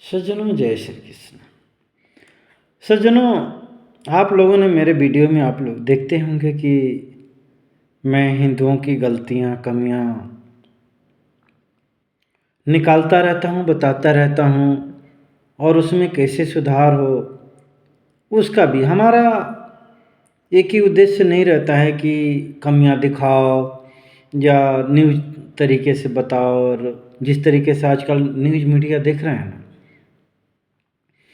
सज्जनों, जय श्री कृष्ण। सज्जनों, आप लोगों ने मेरे वीडियो में आप लोग देखते होंगे कि मैं हिंदुओं की गलतियां, कमियां निकालता रहता हूं, बताता रहता हूं और उसमें कैसे सुधार हो उसका भी हमारा एक ही उद्देश्य नहीं रहता है कि कमियां दिखाओ या न्यूज़ तरीके से बताओ। और जिस तरीके से आजकल न्यूज़ मीडिया देख रहे हैं ना,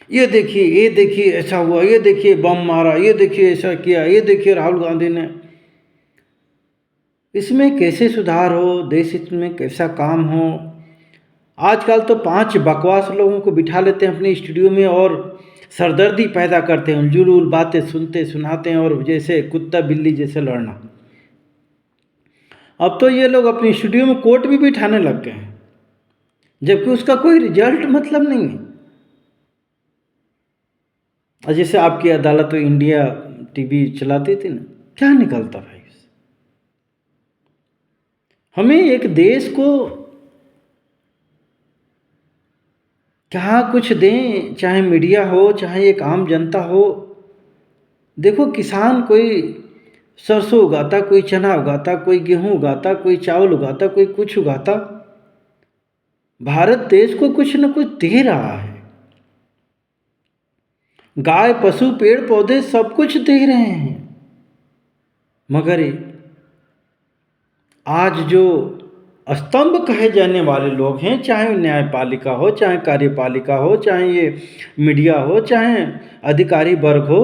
ये देखिए ऐसा हुआ, ये देखिए बम मारा, ये देखिए ऐसा किया, ये देखिए राहुल गांधी ने। इसमें कैसे सुधार हो, देश हित में कैसा काम हो। आजकल तो 5 बकवास लोगों को बिठा लेते हैं अपने स्टूडियो में और सरदर्दी पैदा करते हैं, जुलूल बातें सुनते सुनाते हैं और जैसे कुत्ता बिल्ली जैसे लड़ना। अब तो ये लोग अपनी स्टूडियो में कोर्ट भी बिठाने लग गए हैं, जबकि उसका कोई रिजल्ट मतलब नहीं है। और जैसे आपकी अदालत इंडिया टीवी चलाती थी ना, क्या निकलता भाई उससे? हमें एक देश को क्या कुछ दें, चाहे मीडिया हो चाहे एक आम जनता हो। देखो, किसान कोई सरसों उगाता, कोई चना उगाता, कोई गेहूं उगाता, कोई चावल उगाता, कोई कुछ उगाता। भारत देश को कुछ न कुछ दे रहा है। गाय, पशु, पेड़ पौधे सब कुछ दे रहे हैं। मगर आज जो स्तंभ कहे जाने वाले लोग हैं, चाहे न्यायपालिका हो, चाहे कार्यपालिका हो, चाहे ये मीडिया हो, चाहे अधिकारी वर्ग हो,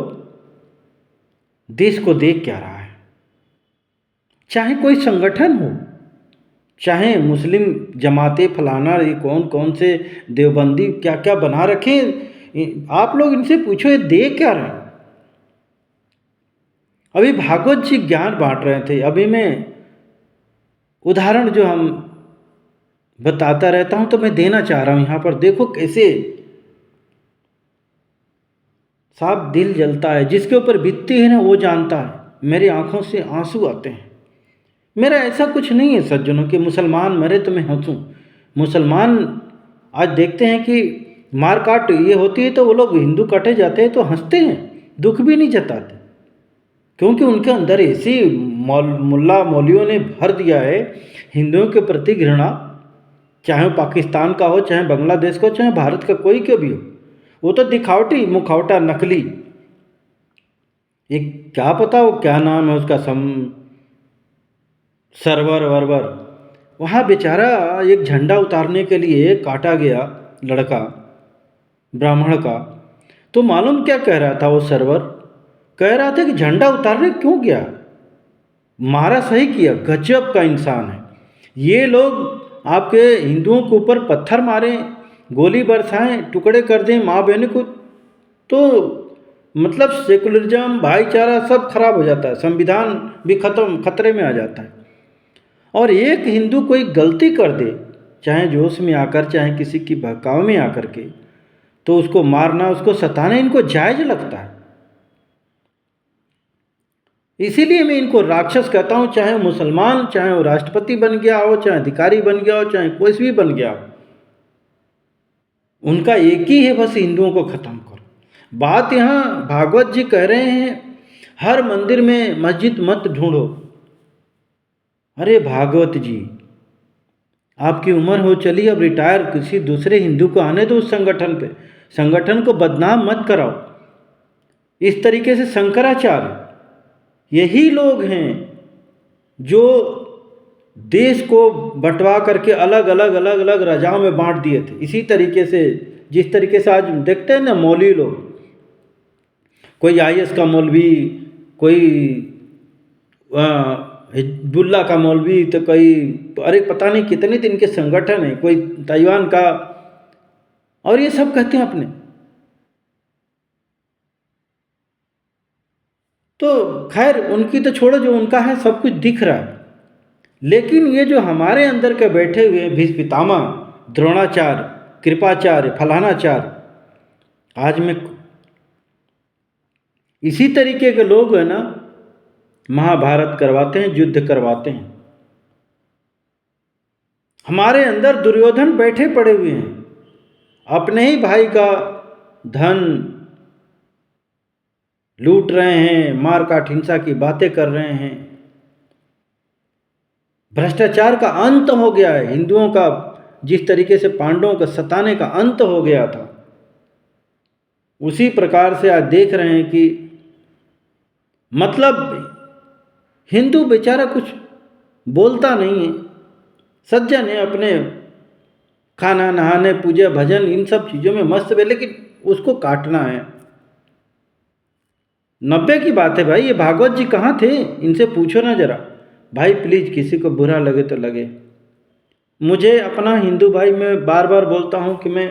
देश को देख क्या रहा है? चाहे कोई संगठन हो, चाहे मुस्लिम जमातें फलाना, ये कौन कौन से देवबंदी क्या क्या बना रखे, आप लोग इनसे पूछो ये देख क्या रहे हैं? अभी भागवत जी ज्ञान बांट रहे थे। अभी मैं उदाहरण जो हम बताता रहता हूं तो मैं देना चाह रहा हूं यहाँ पर। देखो कैसे साफ दिल जलता है। जिसके ऊपर बीतती है ना वो जानता है। मेरी आंखों से आंसू आते हैं। मेरा ऐसा कुछ नहीं है सज्जनों कि मुसलमान मरे तो मैं हंसूं। मुसलमान आज देखते हैं कि मारकाट ये होती है तो वो लोग हिंदू कटे जाते हैं तो हंसते हैं, दुख भी नहीं जताते, क्योंकि उनके अंदर ऐसी मुल्ला मौलियों ने भर दिया है हिंदुओं के प्रति घृणा। चाहे वो पाकिस्तान का हो, चाहे बांग्लादेश का हो, चाहे भारत का कोई के भी हो, वो तो दिखावटी, मुखौटा, नकली। ये क्या पता वो क्या नाम है उसका, सरवर वरवर। वहाँ बेचारा एक झंडा उतारने के लिए काटा गया लड़का, ब्राह्मण का। तो मालूम क्या कह रहा था वो सरवर? कह रहा था कि झंडा उतारने क्यों गया, मारा सही किया, गजब का इंसान है। ये लोग आपके हिंदुओं के ऊपर पत्थर मारें, गोली बरसाएं, टुकड़े कर दें माँ बहनों को, तो मतलब सेकुलरिज्म, भाईचारा सब खराब हो जाता है, संविधान भी खतरे में आ जाता है। और एक हिंदू कोई गलती कर दे, चाहे जोश में आकर, चाहे किसी की बहकावे में आकर के, तो उसको मारना, उसको सताना इनको जायज लगता है। इसीलिए मैं इनको राक्षस कहता हूँ। चाहे मुसलमान, चाहे वो राष्ट्रपति बन गया हो, चाहे अधिकारी बन गया हो, चाहे कोई भी बन गया हो, उनका एक ही है, बस हिंदुओं को खत्म करो। बात यहाँ भागवत जी कह रहे हैं हर मंदिर में मस्जिद मत ढूंढो। अरे भागवत जी, आपकी उम्र हो चली, अब रिटायर, किसी दूसरे हिंदू को आने दो उस संगठन पे। संगठन को बदनाम मत कराओ इस तरीके से। शंकराचार्य यही लोग हैं जो देश को बंटवा करके अलग अलग अलग अलग राजाओं में बांट दिए थे। इसी तरीके से, जिस तरीके से आज देखते हैं ना मौलवी लोग, कोई आईएस का मौलवी, कोई हिजबुल्ला का मौलवी, तो कोई अरे पता नहीं कितने दिन के संगठन है, कोई ताइवान का, और ये सब कहते हैं अपने। तो खैर उनकी तो छोड़ो, जो उनका है सब कुछ दिख रहा है। लेकिन ये जो हमारे अंदर के बैठे हुए भीष्म पितामह, द्रोणाचार्य, कृपाचार्य, फलानाचार्य, आज में इसी तरीके के लोग है ना, महाभारत करवाते हैं, युद्ध करवाते हैं। हमारे अंदर दुर्योधन बैठे पड़े हुए हैं अपने ही भाई का धन लूट रहे हैं, मार काट हिंसा की बातें कर रहे हैं। भ्रष्टाचार का अंत हो गया है। हिंदुओं का जिस तरीके से पांडवों का सताने का अंत हो गया था, उसी प्रकार से आज देख रहे हैं कि मतलब हिंदू बेचारा कुछ बोलता नहीं है, सज्जन है, अपने खाना नहाने पूजा भजन इन सब चीज़ों में मस्त है, लेकिन उसको काटना है। 90 की बात है भाई, ये भागवत जी कहाँ थे? इनसे पूछो ना जरा। भाई प्लीज़, किसी को बुरा लगे तो लगे, मुझे अपना हिंदू भाई, मैं बार बार बोलता हूँ कि मैं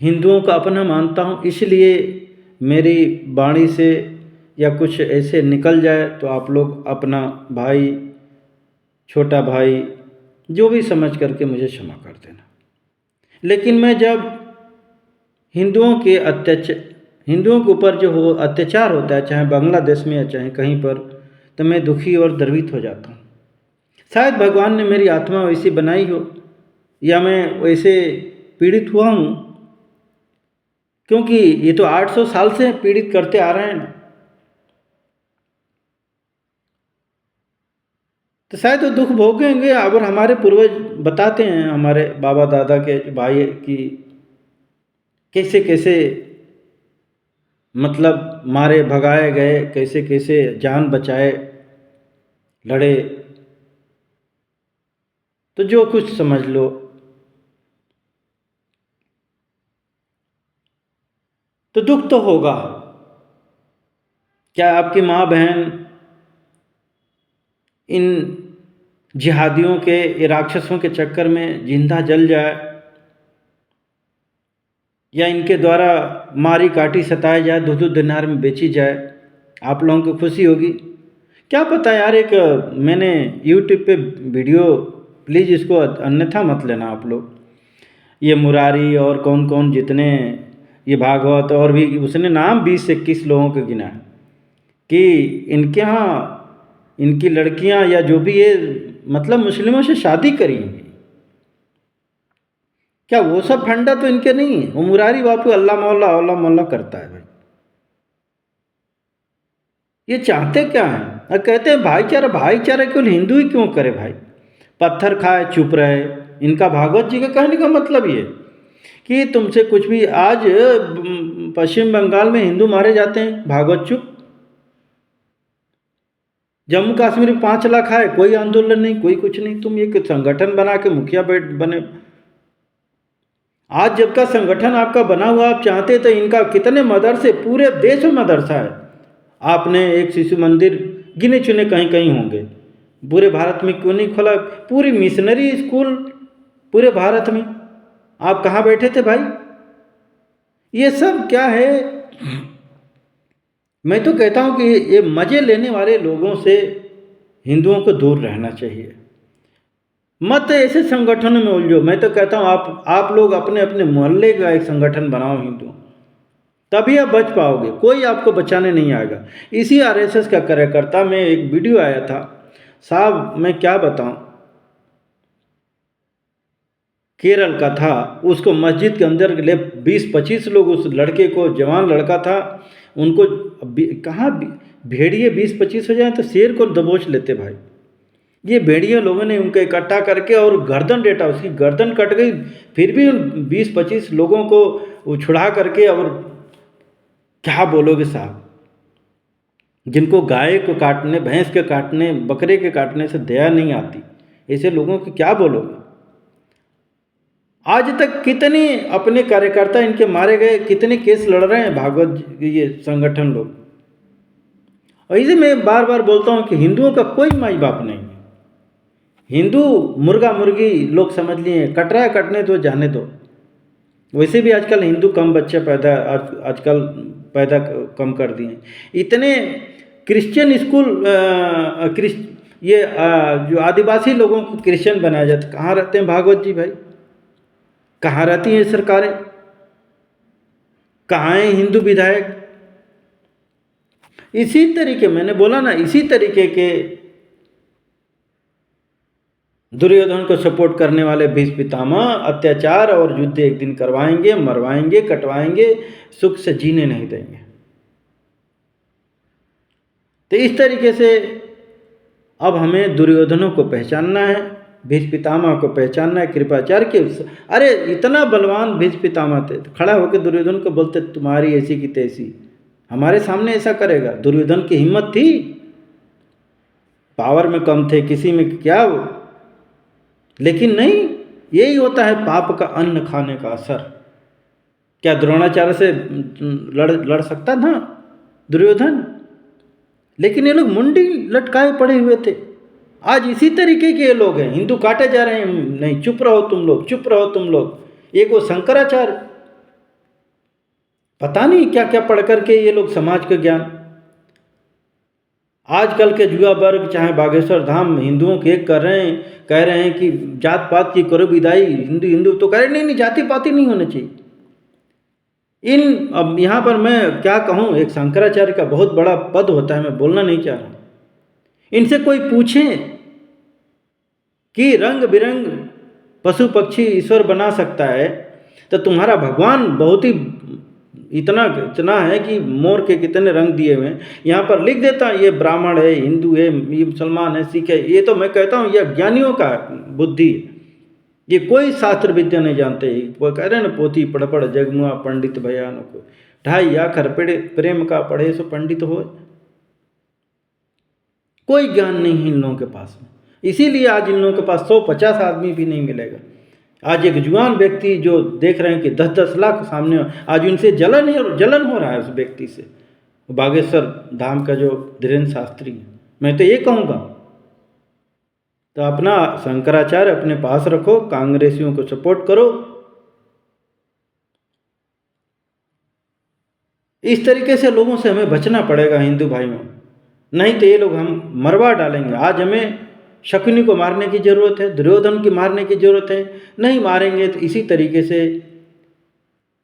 हिंदुओं का अपना मानता हूँ, इसलिए मेरी वाणी से या कुछ ऐसे निकल जाए तो आप लोग अपना भाई, छोटा भाई, जो भी समझ करके मुझे क्षमा कर देना। लेकिन मैं जब हिंदुओं के ऊपर जो हो अत्याचार होता है, चाहे बांग्लादेश में या चाहे कहीं पर, तो मैं दुखी और द्रवित हो जाता हूँ। शायद भगवान ने मेरी आत्मा वैसी बनाई हो, या मैं वैसे पीड़ित हुआ हूँ, क्योंकि ये तो 800 साल से पीड़ित करते आ रहे हैं ना। तो शायद वो दुख भोगेंगे। अगर हमारे पूर्वज बताते हैं, हमारे बाबा दादा के भाई की कैसे कैसे मतलब मारे भगाए गए, कैसे कैसे जान बचाए, लड़े, तो जो कुछ समझ लो। तो दुख तो होगा। क्या आपकी माँ बहन इन जिहादियों के, ये राक्षसों के चक्कर में जिंदा जल जाए, या इनके द्वारा मारी काटी सताए जाए, दो दिनार में बेची जाए? आप लोगों को खुशी होगी? क्या पता यार। एक मैंने यूट्यूब पे वीडियो, प्लीज़ इसको अन्यथा मत लेना आप लोग, ये मुरारी और कौन कौन जितने ये भागवत और भी, उसने नाम 20 से 21 लोगों के गिना है कि इनके यहाँ इनकी लड़कियां या जो भी ये मतलब मुस्लिमों से शादी करी हैं। क्या वो सब फंडा तो इनके नहीं है? वो मुरारी बापू अल्लाह मौला करता है भाई। ये चाहते क्या हैं? और कहते हैं भाईचारा, भाईचारा केवल हिंदू ही क्यों करे भाई? पत्थर खाए चुप रहे। इनका भागवत जी का कहने का मतलब ये कि तुमसे कुछ भी, आज पश्चिम बंगाल में हिंदू मारे जाते हैं, भागवत चुप। जम्मू कश्मीर में 5 लाख आए, कोई आंदोलन नहीं, कोई कुछ नहीं। तुम एक संगठन बना के मुखिया बैठ बने। आज जब का संगठन आपका बना हुआ, आप चाहते तो इनका कितने मदरसे, पूरे देश में मदरसा है। आपने एक शिशु मंदिर गिने चुने कहीं कहीं होंगे, पूरे भारत में क्यों नहीं खोला? पूरी मिशनरी स्कूल पूरे भारत में, आप कहाँ बैठे थे भाई? ये सब क्या है? मैं तो कहता हूँ कि ये मज़े लेने वाले लोगों से हिंदुओं को दूर रहना चाहिए। मत ऐसे संगठनों में उलझो। मैं तो कहता हूँ आप लोग अपने अपने मोहल्ले का एक संगठन बनाओ हिंदू, तभी आप बच पाओगे। कोई आपको बचाने नहीं आएगा। इसी आरएसएस का कार्यकर्ता में एक वीडियो आया था साहब, मैं क्या बताऊं, केरल का था। उसको मस्जिद के अंदर ले 20-25 लोग, उस लड़के को, जवान लड़का था, उनको कहाँ भेड़िए 20-25 हो जाए तो शेर को दबोच लेते भाई। ये भेड़िया लोगों ने उनको इकट्ठा करके और गर्दन डेटा, उसकी गर्दन कट गई, फिर भी उन 20-25 लोगों को उछुड़ा करके। और क्या बोलोगे साहब, जिनको गाय को काटने, भैंस के काटने, बकरे के काटने से दया नहीं आती, ऐसे लोगों को क्या बोलोगे? आज तक कितने अपने कार्यकर्ता इनके मारे गए, कितने केस लड़ रहे हैं भागवत ये संगठन लोग। और इसे मैं बार बार बोलता हूँ कि हिंदुओं का कोई माई बाप नहीं है। हिंदू मुर्गा मुर्गी लोग समझ लिए, कट रहा है कटने दो, जाने दो। वैसे भी आजकल हिंदू कम बच्चे पैदा, आजकल पैदा कम कर दिए। इतने क्रिश्चियन स्कूल, ये जो आदिवासी लोगों को क्रिश्चियन बनाया जाता, कहाँ रहते हैं भागवत जी भाई? कहाँ रहती हैं सरकारें? कहाँ हैं हिंदू विधायक? इसी तरीके, मैंने बोला ना, इसी तरीके के दुर्योधन को सपोर्ट करने वाले भीष्म पितामह अत्याचार और युद्ध एक दिन करवाएंगे, मरवाएंगे, कटवाएंगे, सुख से जीने नहीं देंगे। तो इस तरीके से अब हमें दुर्योधनों को पहचानना है, भीष्म पितामह को पहचानना है, कृपाचार्य के अरे इतना बलवान भीष्म पितामह थे, खड़ा होकर दुर्योधन को बोलते तुम्हारी ऐसी की तैसी, हमारे सामने ऐसा करेगा। दुर्योधन की हिम्मत थी, पावर में कम थे, किसी में क्या वो, लेकिन नहीं, यही होता है पाप का अन्न खाने का असर। क्या द्रोणाचार्य से लड़ सकता था दुर्योधन? लेकिन ये लोग मुंडी लटकाए पड़े हुए थे। आज इसी तरीके के ये लोग हैं, हिंदू काटे जा रहे हैं, नहीं चुप रहो तुम लोग, चुप रहो तुम लोग। एक वो शंकराचार्य, पता नहीं क्या क्या पढ़ करके ये लोग समाज का ज्ञान। आजकल के युवा वर्ग चाहे बागेश्वर धाम हिंदुओं के एक कर रहे हैं, कह रहे हैं कि जात पात की करो विदाई, हिंदू हिंदू तो कह रहे नहीं नहीं, जाति पाति नहीं होने चाहिए। अब यहाँ पर मैं क्या कहूँ, एक शंकराचार्य का बहुत बड़ा पद होता है, मैं बोलना नहीं चाह रहा। इनसे कोई पूछे कि रंग बिरंग पशु पक्षी ईश्वर बना सकता है, तो तुम्हारा भगवान बहुत ही इतना इतना है कि मोर के कितने रंग दिए हुए हैं। यहाँ पर लिख देता ये ब्राह्मण है, हिंदू है, ये मुसलमान है, सिख है। ये तो मैं कहता हूँ यह ज्ञानियों का बुद्धि, ये कोई शास्त्र विद्या नहीं जानते। वो कह रहे हैं ना, पोथी पढ़ पढ़ जगमुआ पंडित भयान को, ढाई आखर प्रेम का पढ़े सो पंडित हो। कोई ज्ञान नहीं है इन लोगों के पास में, इसीलिए आज इन लोगों के पास 150 आदमी भी नहीं मिलेगा। आज एक जुआन व्यक्ति जो देख रहे हैं कि 10-10 लाख सामने, आज उनसे जलन हो रहा है उस व्यक्ति से। बागेश्वर धाम का जो धीरेन्द्र शास्त्री है, मैं तो ये कहूँगा, तो अपना शंकराचार्य अपने पास रखो, कांग्रेसियों को सपोर्ट करो। इस तरीके से लोगों से हमें बचना पड़ेगा हिंदू भाइयों, नहीं तो ये लोग हम मरवा डालेंगे। आज हमें शकुनी को मारने की ज़रूरत है, दुर्योधन की मारने की ज़रूरत है, नहीं मारेंगे तो इसी तरीके से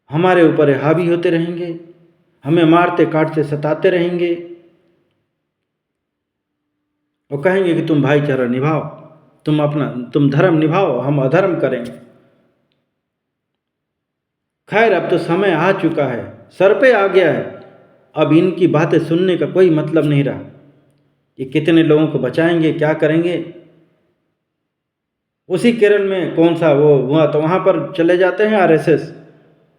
हमारे ऊपर हावी होते रहेंगे, हमें मारते काटते सताते रहेंगे और कहेंगे कि तुम भाईचारा निभाओ, तुम धर्म निभाओ, हम अधर्म करेंगे। खैर अब तो समय आ चुका है, सर पे आ गया है, अब इनकी बातें सुनने का कोई मतलब नहीं रहा। ये कितने लोगों को बचाएंगे, क्या करेंगे? उसी केरल में कौन सा वो हुआ, तो वहाँ पर चले जाते हैं आरएसएस।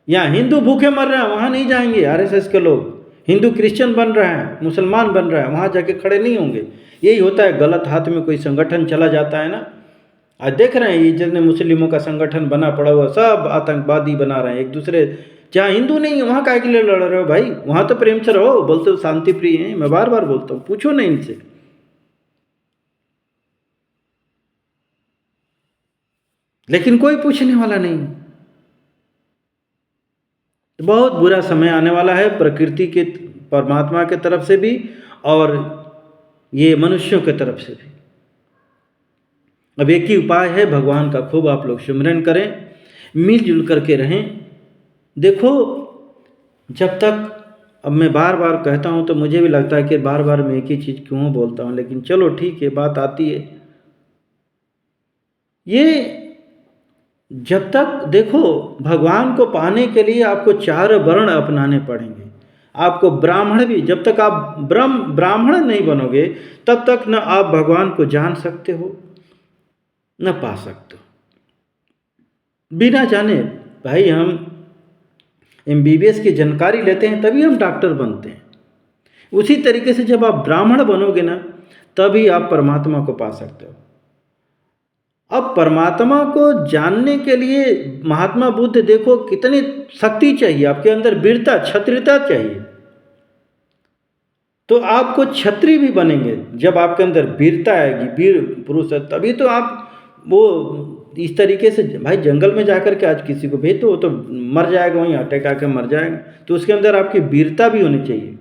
यहाँ हिंदू भूखे मर रहे हैं, वहाँ नहीं जाएंगे आरएसएस के लोग। हिंदू क्रिश्चियन बन रहा है, मुसलमान बन रहा है, वहाँ जाके खड़े नहीं होंगे। यही होता है, गलत हाथ में कोई संगठन चला जाता है ना। आज देख रहे हैं ये जितने मुस्लिमों का संगठन बना पड़ा हुआ, सब आतंकवादी बना रहे हैं एक दूसरे। जहाँ हिंदू नहीं है वहाँ काहे के लिए लड़ रहे हो भाई? वहाँ तो प्रेम से रहो, बोलते हो शांति प्रिय हैं, मैं बार बार बोलता हूँ, पूछो नहीं इनसे। लेकिन कोई पूछने वाला नहीं। बहुत बुरा समय आने वाला है, प्रकृति के, परमात्मा के तरफ से भी और ये मनुष्यों के तरफ से भी। अब एक ही उपाय है, भगवान का खूब आप लोग सिमरन करें, मिलजुल करके रहें। देखो जब तक, अब मैं बार बार कहता हूँ तो मुझे भी लगता है कि बार बार मैं एक ही चीज़ क्यों बोलता हूँ, लेकिन चलो ठीक है, बात आती है। ये जब तक देखो, भगवान को पाने के लिए आपको 4 वर्ण अपनाने पड़ेंगे। आपको ब्राह्मण भी, जब तक आप ब्राह्मण नहीं बनोगे तब तक न आप भगवान को जान सकते हो न पा सकते हो। बिना जाने भाई, हम MBBS की जानकारी लेते हैं तभी हम डॉक्टर बनते हैं। उसी तरीके से जब आप ब्राह्मण बनोगे ना, तभी आप परमात्मा को पा सकते हो। अब परमात्मा को जानने के लिए महात्मा बुद्ध देखो कितनी शक्ति चाहिए, आपके अंदर वीरता, क्षत्रियता चाहिए। तो आपको क्षत्रिय भी बनेंगे जब आपके अंदर वीरता आएगी, वीर पुरुष है, तभी तो आप वो इस तरीके से। भाई जंगल में जाकर के आज किसी को भेज दो, वो तो मर जाएगा, वहीं अटैक आके मर जाएगा। तो उसके अंदर आपकी वीरता भी होनी चाहिए।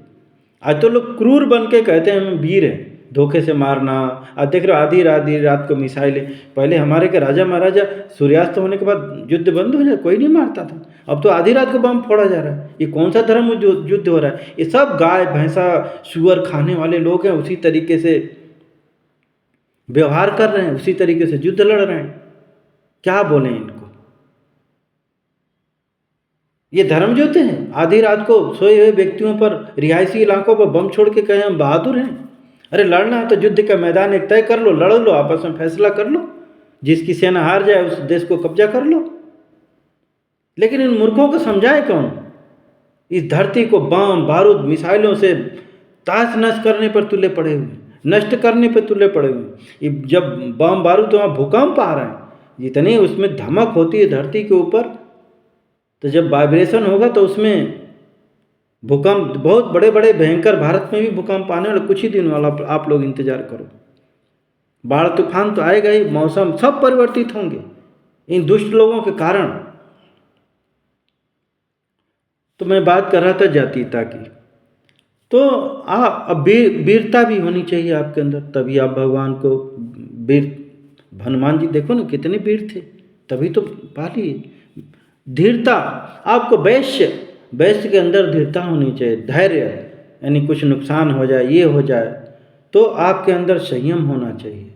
आज तो लोग क्रूर बन के कहते हैं हम वीर हैं, धोखे से मारना। आज देख रहे हो आधी रात को मिसाइलें। पहले हमारे के राजा महाराजा सूर्यास्त होने के बाद युद्ध बंद हो जाए, कोई नहीं मारता था। अब तो आधी रात को बम फोड़ा जा रहा है। ये कौन सा धर्म युद्ध हो रहा है? ये सब गाय भैंसा सुअर खाने वाले लोग हैं। उसी तरीके से व्यवहार कर रहे हैं, उसी तरीके से युद्ध लड़ रहे हैं। क्या बोलें इनको? ये धर्मयुद्ध है? आधी रात को सोए हुए व्यक्तियों पर, रिहायशी इलाकों पर बम छोड़ के कहें हम बहादुर हैं? अरे लड़ना है तो युद्ध का मैदान एक तय कर लो, लड़ लो, आपस में फैसला कर लो, जिसकी सेना हार जाए उस देश को कब्जा कर लो। लेकिन इन मूर्खों को समझाए कौन? इस धरती को बम बारूद मिसाइलों से ताश नश करने पर तुले पड़े हुए, नष्ट करने पर तुले पड़े हुए। जब बम बारूद वहाँ भूकंप आ रहे हैं, जितनी उसमें धमक होती है धरती के ऊपर, तो जब वाइब्रेशन होगा तो उसमें भूकंप, बहुत बड़े बड़े भयंकर, भारत में भी भूकंप आने वाले कुछ ही दिन वाला, आप लोग इंतजार करो। बाढ़ तूफान तो आएगा ही, मौसम सब परिवर्तित होंगे इन दुष्ट लोगों के कारण। तो मैं बात कर रहा था जातीयता की। तो अब वीरता भी होनी चाहिए आपके अंदर, तभी आप भगवान को वीर। हनुमान जी देखो ना कितने वीर थे, तभी तो पाली। धीरता, आपको वैश्य के अंदर धीरता होनी चाहिए, धैर्य, यानी कुछ नुकसान हो जाए, ये हो जाए, तो आपके अंदर संयम होना चाहिए।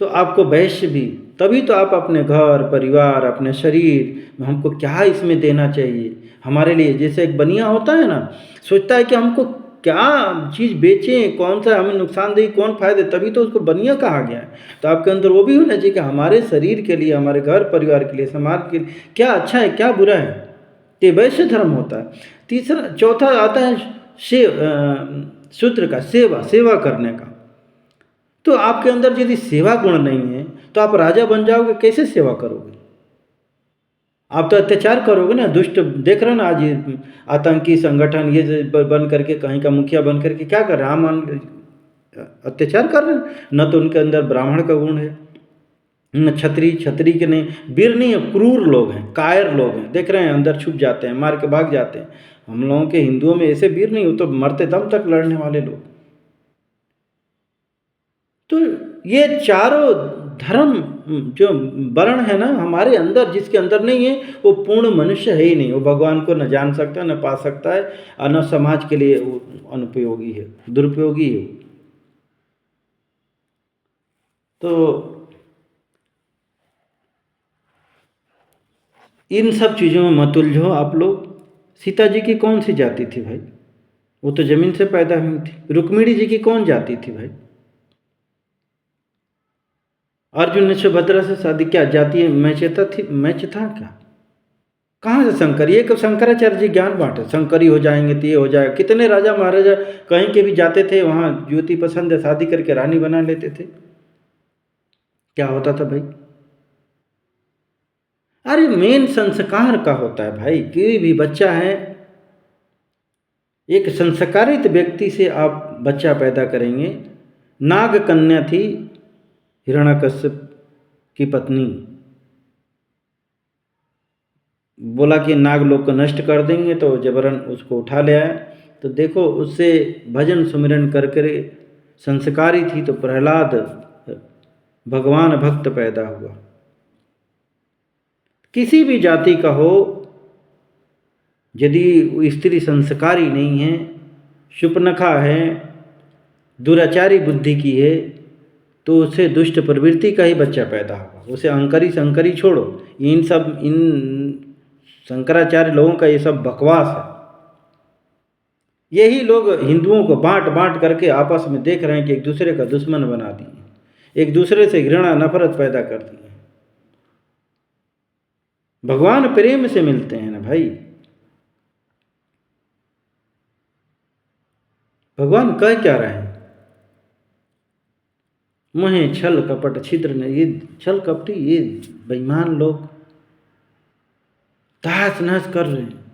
तो आपको वैश्य भी, तभी तो आप अपने घर परिवार, अपने शरीर, हमको क्या इसमें देना चाहिए हमारे लिए। जैसे एक बनिया होता है ना, सोचता है कि हमको क्या चीज़ बेचें, कौन सा हमें नुकसान दे, कौन फायदे, तभी तो उसको बनिया कहा गया है। तो आपके अंदर वो भी होना चाहिए कि हमारे शरीर के लिए, हमारे घर परिवार के लिए, समाज के लिए क्या अच्छा है, क्या बुरा है। ये वैश्य धर्म होता है। चौथा आता है शूद्र का, सेवा करने का। तो आपके अंदर यदि सेवा गुण नहीं है तो आप राजा बन जाओगे, कैसे सेवा करोगे? आप तो अत्याचार करोगे ना। दुष्ट देख रहे हो ना, आज ये आतंकी संगठन ये बन करके, कहीं का मुखिया बन करके क्या कर रहे हैं? अत्याचार कर रहे हैं। न तो उनके अंदर ब्राह्मण का गुण है, न छत्री के नहीं, वीर नहीं है, क्रूर लोग हैं, कायर लोग हैं। देख रहे हैं अंदर छुप जाते हैं, मार के भाग जाते हैं। हम लोगों के हिंदुओं में ऐसे वीर नहीं हो, तो मरते दम तक लड़ने वाले लोग। तो ये चारों धर्म जो वर्ण है ना हमारे अंदर, जिसके अंदर नहीं है वो पूर्ण मनुष्य है ही नहीं। वो भगवान को न जान सकता, न पा सकता है, और न समाज के लिए वो अनुपयोगी है, दुरुपयोगी है। तो इन सब चीज़ों में मत उलझो आप लोग। सीता जी की कौन सी जाति थी भाई? वो तो जमीन से पैदा हुई थी। रुक्मिणी जी की कौन जाति थी भाई? अर्जुन ने सुभद्रा से शादी, क्या जातीय मैच था क्या? कहाँ से शंकर? ये कब शंकराचार्य जी ज्ञान बांटे, शंकरी हो जाएंगे तो ये हो जाएगा। कितने राजा महाराजा कहीं के भी जाते थे, वहाँ युवती पसंद है, शादी करके रानी बना लेते थे। क्या होता था भाई? अरे मेन संस्कार का होता है भाई। कोई भी बच्चा है, एक संस्कारित व्यक्ति से आप बच्चा पैदा करेंगे। नाग कन्या थी हिरण्यकश्यप की पत्नी, बोला कि नाग लोग को नष्ट कर देंगे, तो जबरन उसको उठा ले आया। तो देखो उससे भजन सुमिरन कर कर संस्कारी थी, तो प्रहलाद भगवान भक्त पैदा हुआ। किसी भी जाति का हो, यदि वो स्त्री संस्कारी नहीं है, शुपनखा है, दुराचारी बुद्धि की है, तो उसे दुष्ट प्रवृत्ति का ही बच्चा पैदा होगा। उसे अंकरी संकरी छोड़ो, इन शंकराचार्य लोगों का ये सब बकवास है। यही लोग हिंदुओं को बांट बांट करके आपस में देख रहे हैं कि एक दूसरे का दुश्मन बना दिए, एक दूसरे से घृणा नफरत पैदा कर दी है। भगवान प्रेम से मिलते हैं ना भाई। भगवान कह क्या रहे हैं? मोहे छल कपट छिद्र ने, ये छल कपटी, ये बेईमान लोग तहस नहस कर रहे हैं।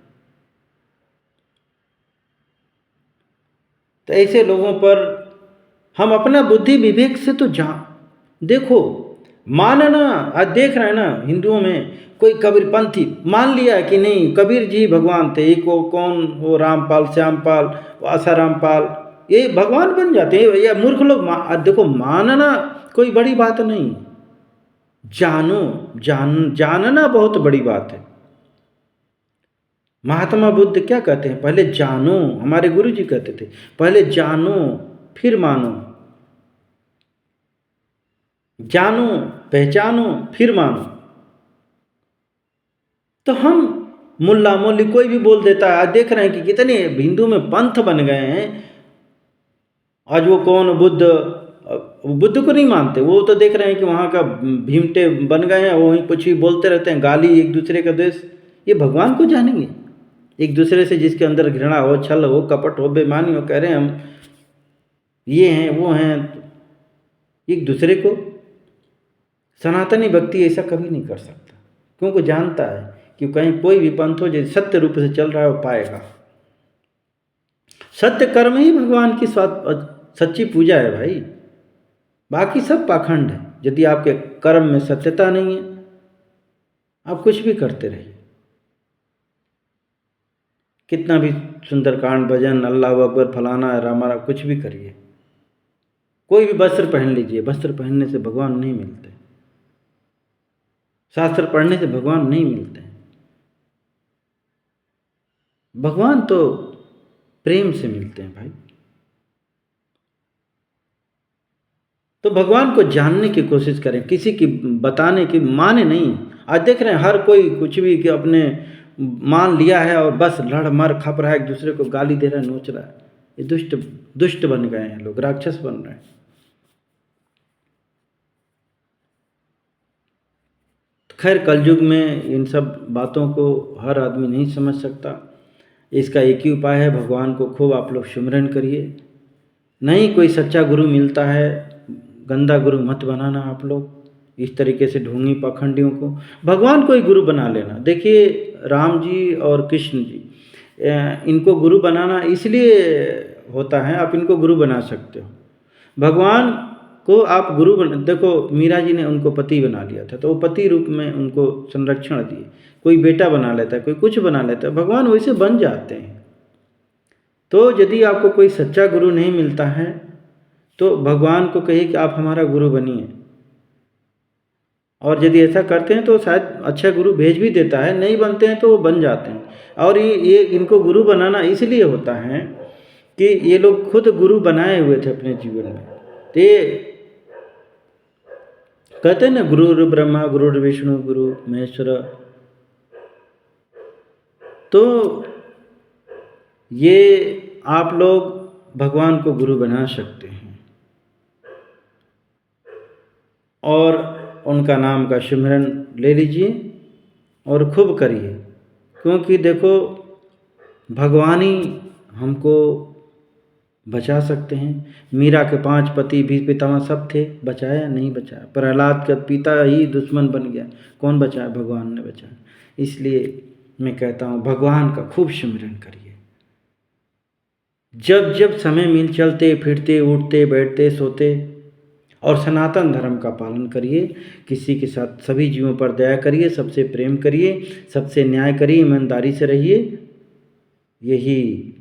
तो ऐसे लोगों पर हम अपना बुद्धि विवेक से तो देखो, मानना। आज देख रहे हैं ना हिंदुओं में कोई कबीरपंथी मान लिया कि नहीं कबीर जी भगवान थे, एक वो कौन, वो रामपाल, श्यामपाल, वो आसारामपाल, ये भगवान बन जाते हैं। या मूर्ख लोग देखो, मानना कोई बड़ी बात नहीं, जानना बहुत बड़ी बात है। महात्मा बुद्ध क्या कहते हैं? पहले जानो। हमारे गुरु जी कहते थे पहले जानो फिर मानो। जानो, पहचानो, फिर मानो। तो हम मुल्ला मौलवी कोई भी बोल देता है। आज देख रहे हैं कि कितने हिंदू में पंथ बन गए हैं। आज वो कौन बुद्ध को नहीं मानते, वो तो देख रहे हैं कि वहाँ का भीमटे बन गए हैं, वहीं कुछ भी बोलते रहते हैं, गाली एक दूसरे का देश। ये भगवान को जानेंगे? एक दूसरे से जिसके अंदर घृणा हो, छल हो, कपट हो, बेईमानी हो, कह रहे हैं हम ये हैं वो हैं एक दूसरे को। सनातनी व्यक्ति ऐसा कभी नहीं कर सकता, क्योंकि जानता है कि कहीं कोई भी पंथ हो जो सत्य रूप से चल रहा है वो पाएगा। सत्य कर्म ही भगवान की सच्ची पूजा है भाई। बाकी सब पाखंड है। यदि आपके कर्म में सत्यता नहीं है, आप कुछ भी करते रहिए, कितना भी सुंदरकांड, भजन, अल्लाह अकबर, फलाना रामारा, कुछ भी करिए। कोई भी वस्त्र पहन लीजिए, वस्त्र पहनने से भगवान नहीं मिलते, शास्त्र पढ़ने से भगवान नहीं मिलते। भगवान तो प्रेम से मिलते हैं भाई। तो भगवान को जानने की कोशिश करें, किसी की बताने की माने नहीं। आज देख रहे हैं हर कोई कुछ भी कि अपने मान लिया है और बस लड़ मर खप रहा है, एक दूसरे को गाली दे रहा है, नोच रहा है। ये दुष्ट बन गए हैं लोग, राक्षस बन रहे हैं। खैर कलयुग में इन सब बातों को हर आदमी नहीं समझ सकता। इसका एक ही उपाय है, भगवान को खूब आप लोग सुमिरन करिए। नहीं कोई सच्चा गुरु मिलता है, गंदा गुरु मत बनाना आप लोग। इस तरीके से ढोंगी पाखंडियों को भगवान को ही गुरु बना लेना। देखिए राम जी और कृष्ण जी, इनको गुरु बनाना इसलिए होता है, आप इनको गुरु बना सकते हो। भगवान को आप गुरु देखो मीरा जी ने उनको पति बना लिया था, तो वो पति रूप में उनको संरक्षण दिए। कोई बेटा बना लेता है, कोई कुछ बना लेता है, भगवान वैसे बन जाते हैं। तो यदि आपको कोई सच्चा गुरु नहीं मिलता है तो भगवान को कहिए कि आप हमारा गुरु बनिए। और यदि ऐसा करते हैं तो शायद अच्छा गुरु भेज भी देता है, नहीं बनते हैं तो वो बन जाते हैं। और ये इनको गुरु बनाना इसलिए होता है कि ये लोग खुद गुरु बनाए हुए थे अपने जीवन में। तो ये कहते हैं ना, गुरु ब्रह्मा गुरु विष्णु गुरु महेश्वर। तो ये आप लोग भगवान को गुरु बना सकते हैं और उनका नाम का सिमरन ले लीजिए और खूब करिए। क्योंकि देखो भगवान ही हमको बचा सकते हैं। मीरा के 5 पति भी पितामह सब थे, बचाया नहीं बचाया। प्रहलाद का पिता ही दुश्मन बन गया, कौन बचाया? भगवान ने बचाया। इसलिए मैं कहता हूँ भगवान का खूब सिमरन करिए। जब जब समय मिल, चलते फिरते उठते बैठते सोते, और सनातन धर्म का पालन करिए। किसी के साथ सभी जीवों पर दया करिए, सबसे प्रेम करिए, सबसे न्याय करिए, ईमानदारी से रहिए। यही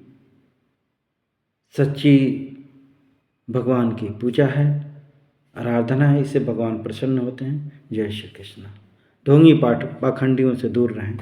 सच्ची भगवान की पूजा है, आराधना है। इससे भगवान प्रसन्न होते हैं। जय श्री कृष्ण। ढोंगी पाखंडियों से दूर रहें।